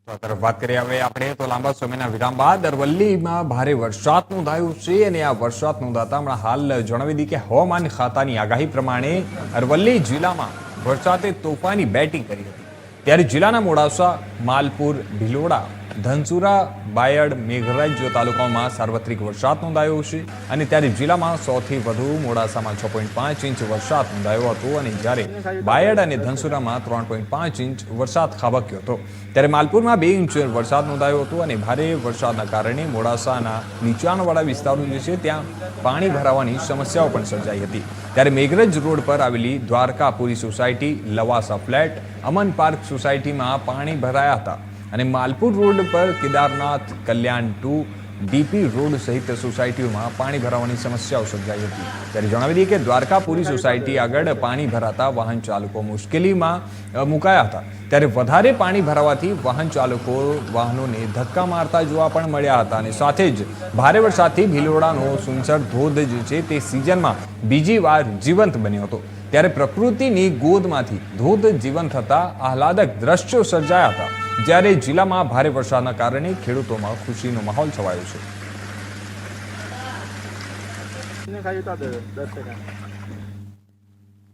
તરફ વાત કરીએ હવે આપણે તો લાંબા સમયના વિરામ બાદ અરવલ્લીમાં ભારે વરસાદ નોંધાયો છે અને આ વરસાદ નોંધાતા હમણાં હાલ જણાવી દઈએ કે હવામાન ખાતાની આગાહી પ્રમાણે અરવલ્લી જિલ્લામાં વરસાદે તોફાની બેટિંગ કરી હતી ત્યારે જિલ્લાના મોડાસા માલપુર ભિલોડા ધનસુરા બાયડ મેઘરજ તાલુકાઓમાં સાર્વત્રિક વરસાદ નોંધાયો છે અને ત્યારે જિલ્લામાં સૌથી વધુ મોડાસામાં 6.5 ઇંચ વરસાદ નોંધાયો હતો અને જ્યારે બાયડ અને ધનસુરામાં 3.5 ઇંચ વરસાદ ખાબક્યો હતો ત્યારે માલપુરમાં 2 ઇંચ વરસાદ નોંધાયો હતો અને ભારે વરસાદના કારણે મોડાસાના નીચાણવાળા વિસ્તારો જે છે ત્યાં પાણી ભરાવાની સમસ્યાઓ પણ સર્જાઈ હતી ત્યારે મેઘરજ રોડ પર આવેલી દ્વારકાપુરી સોસાયટી લવાસા ફ્લેટ અમન પાર્ક સોસાયટીમાં પાણી ભરાયા હતા અને માલપુર રોડ પર કેદારનાથ કલ્યાણ 2 ડીપી રોડ સહિત સોસાયટીઓમાં પાણી ભરાવાની સમસ્યાઓ સર્જાઈ હતી ત્યારે જણાવી દઈએ કે દ્વારકાપુરી સોસાયટી આગળ પાણી ભરાતા વાહન ચાલકો મુશ્કેલીમાં મુકાયા હતા ત્યારે વધારે પાણી ભરાવાથી વાહન ચાલકો વાહનોને ધક્કા મારતા જોવા પણ મળ્યા હતા અને સાથે જ ભારે વરસાદથી ભિલોડાનો સુનસર ધોધ જે છે તે સિઝનમાં બીજી વાર જીવંત બન્યો હતો ત્યારે પ્રકૃતિની ગોદમાંથી ધોધ જીવંત થતા આહલાદક દ્રશ્યો સર્જાયા હતા જ્યારે જિલ્લામાં ભારે વરસાદના કારણે ખેડૂતોમાં ખુશીનો માહોલ છવાયો છે.